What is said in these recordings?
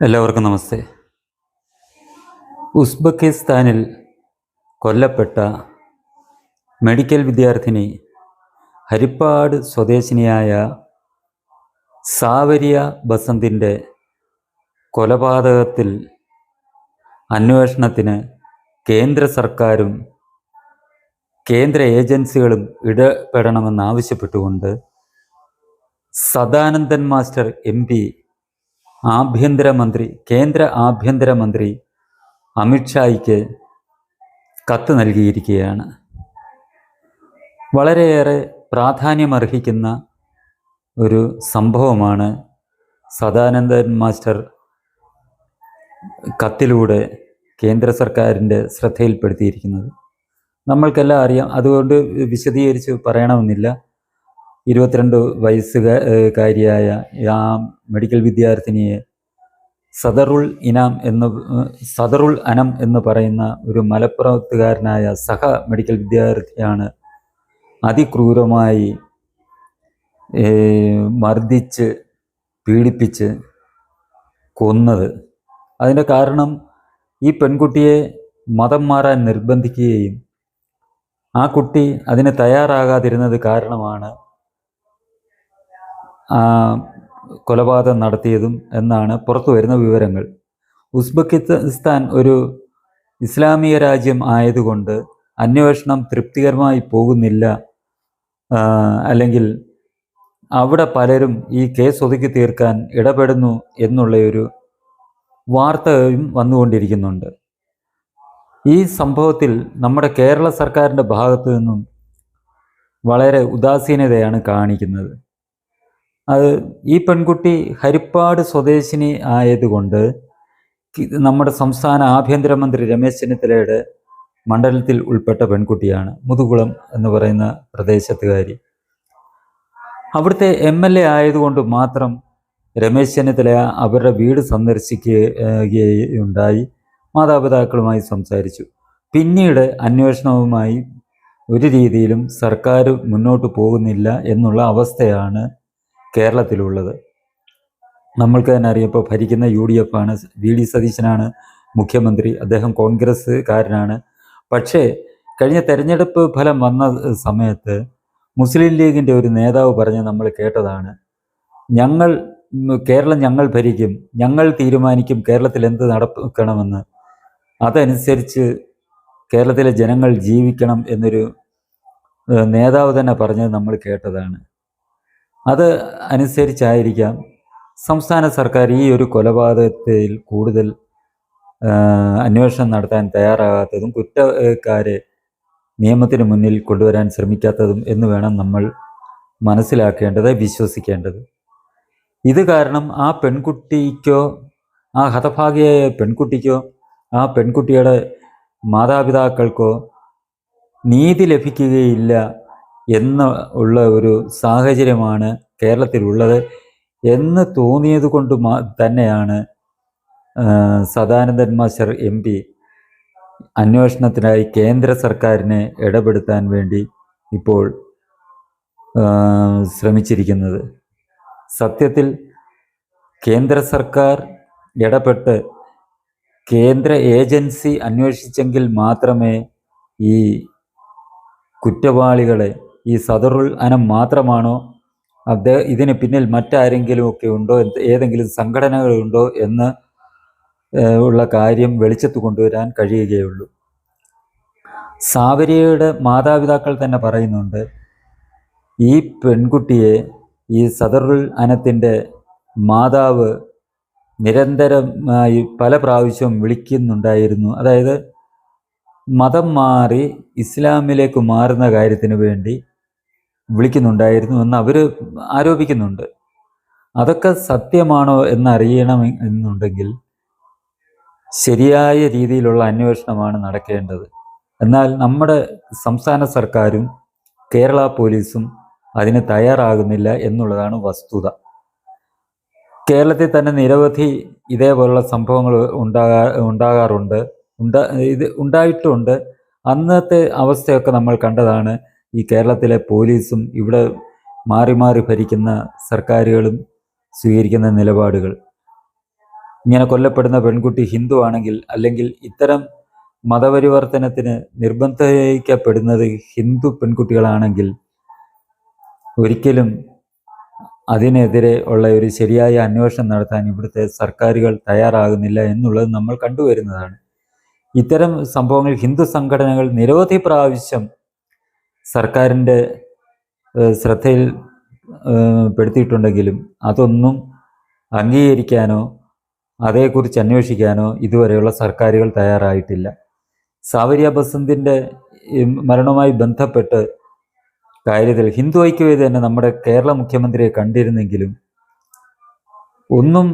എല്ലാവർക്കും നമസ്തേ. ഉസ്ബെക്കിസ്ഥാനിൽ കൊല്ലപ്പെട്ട മെഡിക്കൽ വിദ്യാർത്ഥിനി ഹരിപ്പാട് സ്വദേശിനിയായ സാവരിയ ബസന്തിൻ്റെ കൊലപാതകത്തിൽ അന്വേഷണത്തിന് കേന്ദ്ര സർക്കാരും കേന്ദ്ര ഏജൻസികളും ഇടപെടണമെന്നാവശ്യപ്പെട്ടുകൊണ്ട് സദാനന്ദൻ മാസ്റ്റർ MP കേന്ദ്ര ആഭ്യന്തരമന്ത്രി അമിത്ഷായ്ക്ക് കത്ത് നൽകിയിരിക്കുകയാണ്. വളരെയേറെ പ്രാധാന്യമർഹിക്കുന്ന ഒരു സംഭവമാണ് സദാനന്ദൻ മാസ്റ്റർ കത്തിലൂടെ കേന്ദ്ര സർക്കാരിൻ്റെ ശ്രദ്ധയിൽപ്പെടുത്തിയിരിക്കുന്നത്. നമ്മൾക്കെല്ലാം അറിയാം, അതുകൊണ്ട് വിശദീകരിച്ച് പറയണമെന്നില്ല. 22 വയസ്സുകാരിയായ ആ മെഡിക്കൽ വിദ്യാർത്ഥിനിയെ സദറുൽ അനം എന്ന് പറയുന്ന ഒരു മലപ്പുറത്തുകാരനായ മെഡിക്കൽ വിദ്യാർത്ഥിയാണ് അതിക്രൂരമായി മർദ്ദിച്ച് പീഡിപ്പിച്ച് കൊന്നത്. അതിൻ്റെ കാരണം ഈ പെൺകുട്ടിയെ മതം മാറാൻ നിർബന്ധിക്കുകയും ആ കുട്ടി അതിന് തയ്യാറാകാതിരുന്നത് കാരണമാണ് കൊലപാതകം നടത്തിയതും എന്നാണ് പുറത്തു വരുന്ന വിവരങ്ങൾ. ഉസ്ബെക്കിസ്ഥാൻ ഒരു ഇസ്ലാമിക രാജ്യം ആയതുകൊണ്ട് അന്വേഷണം തൃപ്തികരമായി പോകുന്നില്ല, അല്ലെങ്കിൽ അവിടെ പലരും ഈ കേസ് ഒതുക്കി തീർക്കാൻ ഇടപെടുന്നു എന്നുള്ളൊരു വാർത്തയും വന്നുകൊണ്ടിരിക്കുന്നുണ്ട്. ഈ സംഭവത്തിൽ നമ്മുടെ കേരള സർക്കാരിൻ്റെ ഭാഗത്തു നിന്നും വളരെ ഉദാസീനതയാണ് കാണിക്കുന്നത്. ഈ പെൺകുട്ടി ഹരിപ്പാട് സ്വദേശിനി ആയതുകൊണ്ട് നമ്മുടെ സംസ്ഥാന ആഭ്യന്തരമന്ത്രി രമേശ് ചെന്നിത്തലയുടെ മണ്ഡലത്തിൽ ഉൾപ്പെട്ട പെൺകുട്ടിയാണ്. മുതുകുളം എന്ന് പറയുന്ന പ്രദേശത്തുകാരി. അവിടുത്തെ MLA ആയതുകൊണ്ട് മാത്രം രമേശ് ചെന്നിത്തല അവരുടെ വീട് സന്ദർശിക്കുകയുണ്ടായി, മാതാപിതാക്കളുമായി സംസാരിച്ചു. പിന്നീട് അന്വേഷണവുമായി ഒരു രീതിയിലും സർക്കാർ മുന്നോട്ട് പോകുന്നില്ല എന്നുള്ള അവസ്ഥയാണ് കേരളത്തിലുള്ളത്. നമ്മൾക്ക് തന്നെ അറിയാം, ഇപ്പോൾ ഭരിക്കുന്ന UDF ആണ്, VD സതീശനാണ് മുഖ്യമന്ത്രി. അദ്ദേഹം കോൺഗ്രസ്സുകാരനാണ്. പക്ഷേ കഴിഞ്ഞ തെരഞ്ഞെടുപ്പ് ഫലം വന്ന സമയത്ത് മുസ്ലിം ലീഗിൻ്റെ ഒരു നേതാവ് പറഞ്ഞ് നമ്മൾ കേട്ടതാണ്, കേരളം ഞങ്ങൾ ഭരിക്കും, ഞങ്ങൾ തീരുമാനിക്കും കേരളത്തിൽ എന്ത് നടക്കണമെന്ന്, അതനുസരിച്ച് കേരളത്തിലെ ജനങ്ങൾ ജീവിക്കണം എന്നൊരു നേതാവ് തന്നെ പറഞ്ഞത് നമ്മൾ കേട്ടതാണ്. അത് അനുസരിച്ചായിരിക്കാം സംസ്ഥാന സർക്കാർ ഈ ഒരു കൊലപാതകത്തിൽ കൂടുതൽ അന്വേഷണം നടത്താൻ തയ്യാറാകാത്തതും കുറ്റക്കാരെ നിയമത്തിന് മുന്നിൽ കൊണ്ടുവരാൻ ശ്രമിക്കാത്തതും എന്ന് വേണം നമ്മൾ മനസ്സിലാക്കേണ്ടത്, വിശ്വസിക്കേണ്ടത്. ഇത് കാരണം ആ പെൺകുട്ടിക്കോ, ആ ഹതഭാഗ്യയായ പെൺകുട്ടിക്കോ, ആ പെൺകുട്ടിയുടെ മാതാപിതാക്കൾക്കോ നീതി ലഭിക്കുകയില്ല ഉള്ള ഒരു സാഹചര്യമാണ് കേരളത്തിലുള്ളത് എന്ന് തോന്നിയത് കൊണ്ട് തന്നെയാണ് സദാനന്ദൻ മാസ്റ്റർ MP അന്വേഷണത്തിനായി കേന്ദ്ര സർക്കാരിനെ ഇടപെടുത്താൻ വേണ്ടി ഇപ്പോൾ ശ്രമിച്ചിരിക്കുന്നത്. സത്യത്തിൽ കേന്ദ്ര സർക്കാർ ഇടപെട്ട് കേന്ദ്ര ഏജൻസി അന്വേഷിച്ചെങ്കിൽ മാത്രമേ ഈ കുറ്റവാളികളെ, ഈ സദറുൽ അനം മാത്രമാണോ, ഇതിന് പിന്നിൽ മറ്റാരെങ്കിലും ഒക്കെ ഉണ്ടോ, ഏതെങ്കിലും സംഘടനകളുണ്ടോ എന്ന് ഉള്ള കാര്യം വെളിച്ചത്ത് കൊണ്ടുവരാൻ കഴിയുകയുള്ളൂ. സാവരിയയുടെ മാതാപിതാക്കൾ തന്നെ പറയുന്നുണ്ട്, ഈ പെൺകുട്ടിയെ ഈ സദറുൽ അനത്തിൻ്റെ മാതാവ് നിരന്തരമായി പല പ്രാവശ്യവും വിളിക്കുന്നുണ്ടായിരുന്നു. അതായത് മതം മാറി ഇസ്ലാമിലേക്ക് മാറുന്ന കാര്യത്തിന് വേണ്ടി വിളിക്കുന്നുണ്ടായിരുന്നു എന്ന് അവർ ആരോപിക്കുന്നുണ്ട്. അതൊക്കെ സത്യമാണോ എന്നറിയണം എന്നുണ്ടെങ്കിൽ ശരിയായ രീതിയിലുള്ള അന്വേഷണമാണ് നടക്കേണ്ടത്. എന്നാൽ നമ്മുടെ സംസ്ഥാന സർക്കാരും കേരള പോലീസും അതിന് തയ്യാറാകുന്നില്ല എന്നുള്ളതാണ് വസ്തുത. കേരളത്തിൽ തന്നെ നിരവധി ഇതേപോലുള്ള സംഭവങ്ങൾ ഉണ്ടായിട്ടുണ്ട്. അന്നത്തെ അവസ്ഥയൊക്കെ നമ്മൾ കണ്ടതാണ്. ഈ കേരളത്തിലെ പോലീസും ഇവിടെ മാറി മാറി ഭരിക്കുന്ന സർക്കാരുകളും സ്വീകരിക്കുന്ന നിലപാടുകൾ. ഇങ്ങനെ കൊല്ലപ്പെടുന്ന പെൺകുട്ടി ഹിന്ദു ആണെങ്കിൽ, അല്ലെങ്കിൽ ഇത്തരം മതപരിവർത്തനത്തിന് നിർബന്ധിക്കപ്പെടുന്നത് ഹിന്ദു പെൺകുട്ടികളാണെങ്കിൽ ഒരിക്കലും അതിനെതിരെ ഉള്ള ഒരു ശരിയായ അന്വേഷണം നടത്താൻ ഇവിടുത്തെ സർക്കാരുകൾ തയ്യാറാകുന്നില്ല എന്നുള്ളത് നമ്മൾ കണ്ടുവരുന്നതാണ്. ഇത്തരം സംഭവങ്ങൾ ഹിന്ദു സംഘടനകൾ നിരവധി പ്രാവശ്യം സർക്കാരിൻ്റെ ശ്രദ്ധയിൽ പെടുത്തിയിട്ടുണ്ടെങ്കിലും അതൊന്നും അംഗീകരിക്കാനോ അതേക്കുറിച്ച് അന്വേഷിക്കാനോ ഇതുവരെയുള്ള സർക്കാരുകൾ തയ്യാറായിട്ടില്ല. സാവരിയ ബസന്തിൻ്റെ മരണവുമായി ബന്ധപ്പെട്ട് കാര്യത്തിൽ ഹിന്ദു ഐക്യവേദി തന്നെ നമ്മുടെ കേരള മുഖ്യമന്ത്രിയെ കണ്ടിരുന്നെങ്കിലും ഒന്നും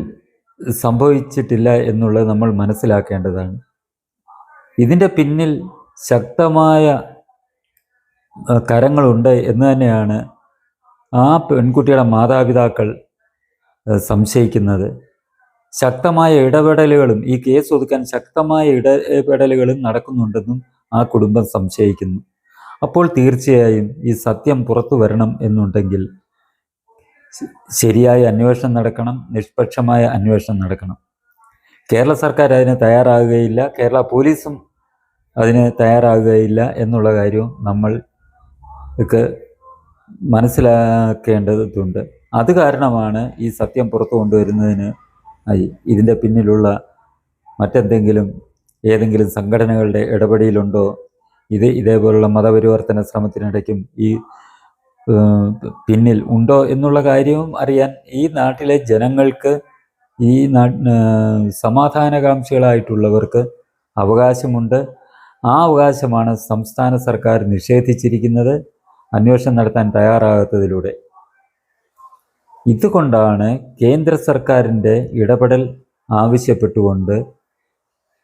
സംഭവിച്ചിട്ടില്ല എന്നുള്ളത് നമ്മൾ മനസ്സിലാക്കേണ്ടതാണ്. ഇതിൻ്റെ പിന്നിൽ ശക്തമായ കരങ്ങളുണ്ട് എന്ന് തന്നെയാണ് ആ പെൺകുട്ടിയുടെ മാതാപിതാക്കൾ സംശയിക്കുന്നത്. ശക്തമായ ഇടപെടലുകളും ഈ കേസ് ഒതുക്കാൻ ശക്തമായ ഇടപെടലുകളും നടക്കുന്നുണ്ടെന്നും ആ കുടുംബം സംശയിക്കുന്നു. അപ്പോൾ തീർച്ചയായും ഈ സത്യം പുറത്തു വരണം എന്നുണ്ടെങ്കിൽ ശരിയായ അന്വേഷണം നടക്കണം, നിഷ്പക്ഷമായ അന്വേഷണം നടക്കണം. കേരള സർക്കാർ അതിന് തയ്യാറാകുകയില്ല, കേരള പോലീസും അതിന് തയ്യാറാകുകയില്ല എന്നുള്ള കാര്യവും നമ്മൾക്ക് മനസ്സിലാക്കേണ്ടതുണ്ട്. അത് കാരണമാണ് ഈ സത്യം പുറത്തു കൊണ്ടുവരുന്നതിന് ഇതിൻ്റെ പിന്നിലുള്ള മറ്റെന്തെങ്കിലും ഏതെങ്കിലും സംഘടനകളുടെ ഇടപെടലുണ്ടോ, ഇതേപോലുള്ള മതപരിവർത്തന ശ്രമത്തിനിടയ്ക്കും ഈ പിന്നിൽ ഉണ്ടോ എന്നുള്ള കാര്യവും അറിയാൻ ഈ നാട്ടിലെ ജനങ്ങൾക്ക്, ഈ സമാധാനകാംക്ഷികളായിട്ടുള്ളവർക്ക് അവകാശമുണ്ട്. ആ അവകാശമാണ് സംസ്ഥാന സർക്കാർ നിഷേധിച്ചിരിക്കുന്നത് അന്വേഷണം നടത്താൻ തയ്യാറാകാത്തതിലൂടെ. ഇതുകൊണ്ടാണ് കേന്ദ്ര സർക്കാരിൻ്റെ ഇടപെടൽ ആവശ്യപ്പെട്ടുകൊണ്ട്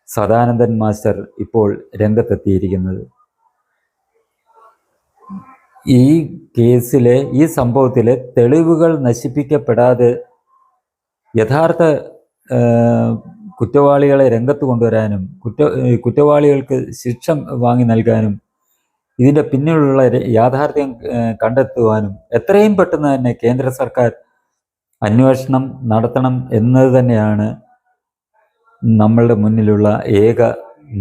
സദാനന്ദൻ മാസ്റ്റർ ഇപ്പോൾ രംഗത്തെത്തിയിരിക്കുന്നത്. ഈ കേസിലെ, ഈ സംഭവത്തിലെ തെളിവുകൾ നശിപ്പിക്കപ്പെടാതെ യഥാർത്ഥ കുറ്റവാളികളെ രംഗത്ത് കൊണ്ടുവരാനും കുറ്റവാളികൾക്ക് ശിക്ഷ വാങ്ങി നൽകാനും ഇതിൻ്റെ പിന്നിലുള്ള യാഥാർത്ഥ്യം കണ്ടെത്തുവാനും എത്രയും പെട്ടെന്ന് തന്നെ കേന്ദ്ര സർക്കാർ അന്വേഷണം നടത്തണം എന്നത് തന്നെയാണ് നമ്മളുടെ മുന്നിലുള്ള ഏക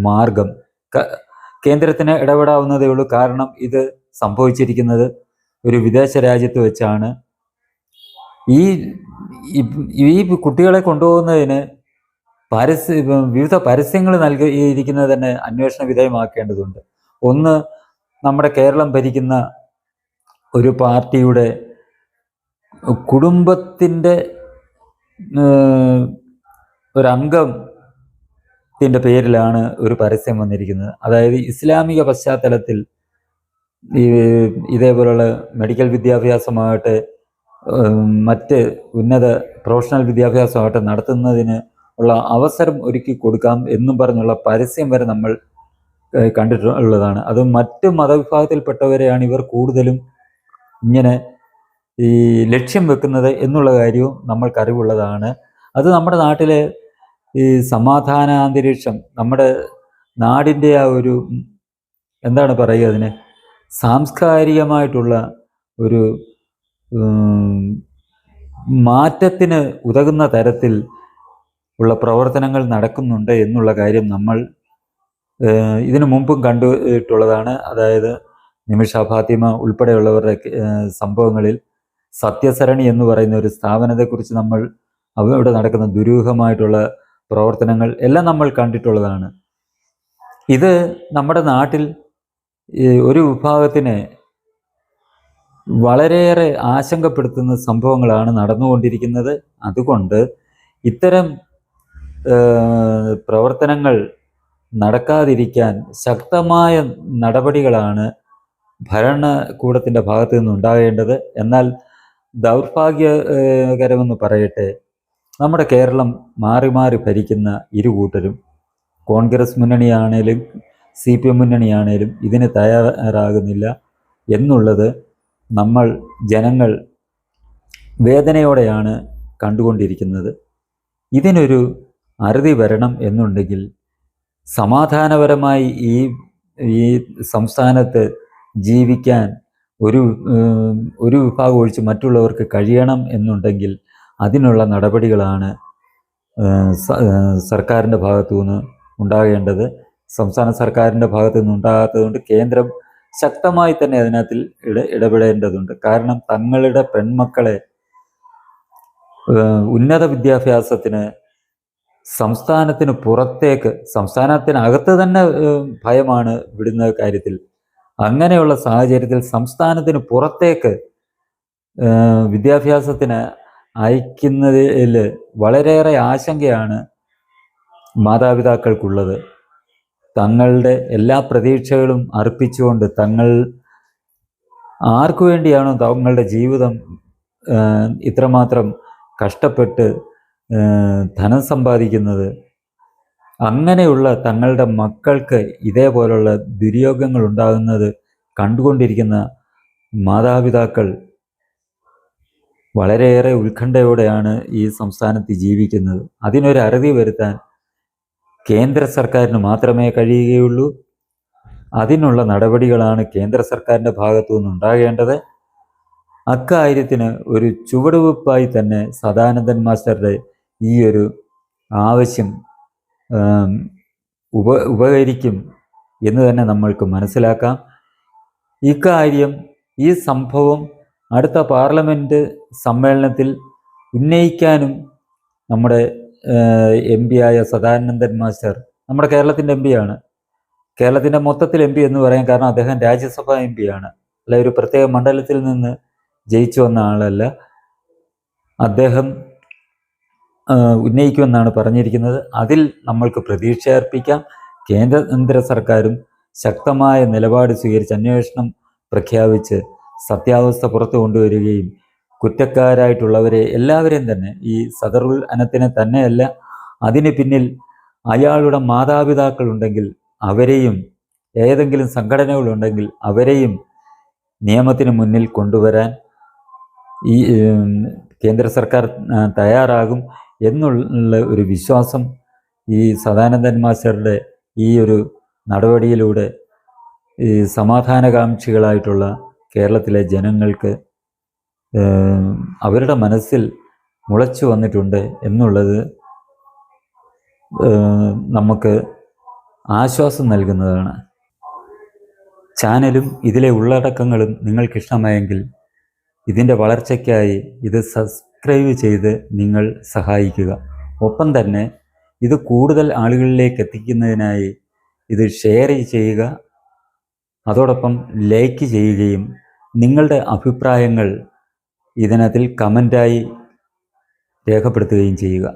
മാർഗം. കേന്ദ്രത്തിന് ഇടപെടാവുന്നതേ ഉള്ളൂ. കാരണം ഇത് സംഭവിച്ചിരിക്കുന്നത് ഒരു വിദേശ രാജ്യത്ത് വെച്ചാണ്. ഈ കുട്ടികളെ കൊണ്ടുപോകുന്നതിന് വിവിധ പരസ്യങ്ങൾ നൽകിയിരിക്കുന്നത് തന്നെ അന്വേഷണ വിധേയമാക്കേണ്ടതുണ്ട്. ഒന്ന്, നമ്മുടെ കേരളം ഭരിക്കുന്ന ഒരു പാർട്ടിയുടെ കുടുംബത്തിൻ്റെ ഒരംഗത്തിൻ്റെ പേരിലാണ് ഒരു പരസ്യം വന്നിരിക്കുന്നത്. അതായത് ഇസ്ലാമിക പശ്ചാത്തലത്തിൽ ഇതേപോലുള്ള മെഡിക്കൽ വിദ്യാഭ്യാസമാകട്ടെ മറ്റ് ഉന്നത പ്രൊഫഷണൽ വിദ്യാഭ്യാസമാകട്ടെ നടത്തുന്നതിന് ഉള്ള അവസരം ഒരുക്കി കൊടുക്കാം എന്നും പറഞ്ഞുള്ള പരസ്യം വരെ നമ്മൾ കണ്ടിട്ടുള്ളതാണ്. അത് മറ്റ് മതവിഭാഗത്തിൽപ്പെട്ടവരെയാണ് ഇവർ കൂടുതലും ഇങ്ങനെ ഈ ലക്ഷ്യം വെക്കുന്നത് എന്നുള്ള കാര്യവും നമ്മൾക്കറിവുള്ളതാണ്. അത് നമ്മുടെ നാട്ടിലെ ഈ സമാധാനാന്തരീക്ഷം, നമ്മുടെ നാടിൻ്റെ ആ ഒരു എന്താണ് പറയുക, അതിന് സാംസ്കാരികമായിട്ടുള്ള ഒരു മാറ്റത്തിന് ഉതകുന്ന തരത്തിൽ ഉള്ള പ്രവർത്തനങ്ങൾ നടക്കുന്നുണ്ട് എന്നുള്ള കാര്യം നമ്മൾ ഇതിനു മുമ്പും കണ്ടിട്ടുള്ളതാണ്. അതായത് നിമിഷ ഫാത്തിമ ഉൾപ്പെടെയുള്ളവരുടെ സംഭവങ്ങളിൽ സത്യസരണി എന്ന് പറയുന്ന ഒരു സ്ഥാപനത്തെക്കുറിച്ച് നമ്മൾ അവിടെ നടക്കുന്ന ദുരൂഹമായിട്ടുള്ള പ്രവർത്തനങ്ങൾ എല്ലാം നമ്മൾ കണ്ടിട്ടുള്ളതാണ്. ഇത് നമ്മുടെ നാട്ടിൽ ഒരു വിഭാഗത്തിനെ വളരെയേറെ ആശങ്കപ്പെടുത്തുന്ന സംഭവങ്ങളാണ് നടന്നുകൊണ്ടിരിക്കുന്നത്. അതുകൊണ്ട് ഇത്തരം പ്രവർത്തനങ്ങൾ നടക്കാതിരിക്കാൻ ശക്തമായ നടപടികളാണ് ഭരണകൂടത്തിൻ്റെ ഭാഗത്തു നിന്നുണ്ടാകേണ്ടത്. എന്നാൽ ദൗർഭാഗ്യകരമെന്ന് പറയട്ടെ, നമ്മുടെ കേരളം മാറി മാറി ഭരിക്കുന്ന ഇരു കൂട്ടരും, കോൺഗ്രസ് മുന്നണിയാണേലും CPM മുന്നണിയാണേലും ഇതിന് തയ്യാറാകുന്നില്ല എന്നുള്ളത് ജനങ്ങൾ വേദനയോടെയാണ് കണ്ടുകൊണ്ടിരിക്കുന്നത്. ഇതിനൊരു അറുതി വരണം എന്നുണ്ടെങ്കിൽ സമാധാനപരമായി ഈ സംസ്ഥാനത്ത് ജീവിക്കാൻ ഒരു വിഭാഗം ഒഴിച്ച് മറ്റുള്ളവർക്ക് കഴിയണം എന്നുണ്ടെങ്കിൽ അതിനുള്ള നടപടികളാണ് സർക്കാരിൻ്റെ ഭാഗത്തു നിന്ന് ഉണ്ടാകേണ്ടത് സംസ്ഥാന സർക്കാരിൻ്റെ ഭാഗത്തു നിന്ന് ഉണ്ടാകാത്തതുകൊണ്ട് കേന്ദ്രം ശക്തമായി തന്നെ അതിനകത്തിൽ ഇടപെടേണ്ടതുണ്ട്. കാരണം തങ്ങളുടെ പെൺമക്കളെ ഉന്നത വിദ്യാഭ്യാസത്തിന് സംസ്ഥാനത്തിന് പുറത്തേക്ക്, സംസ്ഥാനത്തിനകത്ത് തന്നെ ഭയമാണ് വിടുന്ന കാര്യത്തിൽ. അങ്ങനെയുള്ള സാഹചര്യത്തിൽ സംസ്ഥാനത്തിന് പുറത്തേക്ക് വിദ്യാഭ്യാസത്തിന് അയക്കുന്നതിൽ വളരെയേറെ ആശങ്കയാണ് മാതാപിതാക്കൾക്കുള്ളത്. തങ്ങളുടെ എല്ലാ പ്രതീക്ഷകളും അർപ്പിച്ചുകൊണ്ട് തങ്ങൾ ആർക്കു വേണ്ടിയാണോ തങ്ങളുടെ ജീവിതം ഇത്രമാത്രം കഷ്ടപ്പെട്ട് ധനം സമ്പാദിക്കുന്നത്, അങ്ങനെയുള്ള തങ്ങളുടെ മക്കൾക്ക് ഇതേപോലുള്ള ദുര്യോഗങ്ങൾ ഉണ്ടാകുന്നത് കണ്ടുകൊണ്ടിരിക്കുന്ന മാതാപിതാക്കൾ വളരെയേറെ ഉത്കണ്ഠയോടെയാണ് ഈ സംസ്ഥാനത്ത് ജീവിക്കുന്നത്. അതിനൊരു അറുതി വരുത്താൻ കേന്ദ്ര സർക്കാരിന് മാത്രമേ കഴിയുകയുള്ളൂ. അതിനുള്ള നടപടികളാണ് കേന്ദ്ര സർക്കാരിൻ്റെ ഭാഗത്തു നിന്നുണ്ടാകേണ്ടത്. അക്കാര്യത്തിന് ഒരു ചുവടുവെപ്പായി തന്നെ സദാനന്ദൻ മാസ്റ്ററുടെ ഈ ഒരു ആവശ്യം ഉപകരിക്കും എന്ന് തന്നെ നമ്മൾക്ക് മനസ്സിലാക്കാം. ഇക്കാര്യം, ഈ സംഭവം അടുത്ത പാർലമെൻറ്റ് സമ്മേളനത്തിൽ ഉന്നയിക്കാനും നമ്മുടെ എം പി ആയ സദാനന്ദൻ മാസ്റ്റർ, നമ്മുടെ കേരളത്തിൻ്റെ എം പിയാണ്, കേരളത്തിൻ്റെ മൊത്തത്തിൽ എം പി എന്ന് പറയാൻ കാരണം അദ്ദേഹം രാജ്യസഭാ എം പിയാണ്, അല്ല ഒരു പ്രത്യേക മണ്ഡലത്തിൽ നിന്ന് ജയിച്ചു വന്ന ആളല്ല. അദ്ദേഹം ഉന്നയിക്കുമെന്നാണ് പറഞ്ഞിരിക്കുന്നത്. അതിൽ നമ്മൾക്ക് പ്രതീക്ഷ അർപ്പിക്കാം. കേന്ദ്ര സർക്കാരും ശക്തമായ നിലപാട് സ്വീകരിച്ച് അന്വേഷണം പ്രഖ്യാപിച്ച് സത്യാവസ്ഥ പുറത്തു കൊണ്ടുവരികയും കുറ്റക്കാരായിട്ടുള്ളവരെ എല്ലാവരെയും തന്നെ, ഈ സദറുൽ അനത്തിനെ തന്നെയല്ല, അതിന് പിന്നിൽ അയാളുടെ മാതാപിതാക്കളുണ്ടെങ്കിൽ അവരെയും, ഏതെങ്കിലും സംഘടനകളുണ്ടെങ്കിൽ അവരെയും നിയമത്തിന് മുന്നിൽ കൊണ്ടുവരാൻ ഈ കേന്ദ്ര സർക്കാർ തയ്യാറാകും എന്നുള്ള ഒരു വിശ്വാസം ഈ സദാനന്ദൻ മാസ്റ്ററുടെ ഈ ഒരു നടപടിയിലൂടെ ഈ സമാധാനകാംക്ഷികളായിട്ടുള്ള കേരളത്തിലെ ജനങ്ങൾക്ക് അവരുടെ മനസ്സിൽ മുളച്ചു വന്നിട്ടുണ്ട് എന്നുള്ളത് നമുക്ക് ആശ്വാസം നൽകുന്നതാണ്. ചാനലും ഇതിലെ ഉള്ളടക്കങ്ങളും നിങ്ങൾക്കിഷ്ടമായെങ്കിൽ ഇതിൻ്റെ വളർച്ചയ്ക്കായി ഇത് സബ്സ്ക്രൈബ് ചെയ്ത് നിങ്ങൾ സഹായിക്കുക. ഒപ്പം തന്നെ ഇത് കൂടുതൽ ആളുകളിലേക്ക് എത്തിക്കുന്നതിനായി ഇത് ഷെയർ ചെയ്യുക. അതോടൊപ്പം ലൈക്ക് ചെയ്യുകയും നിങ്ങളുടെ അഭിപ്രായങ്ങൾ ഇതിനകത്തിൽ കമൻ്റായി രേഖപ്പെടുത്തുകയും ചെയ്യുക.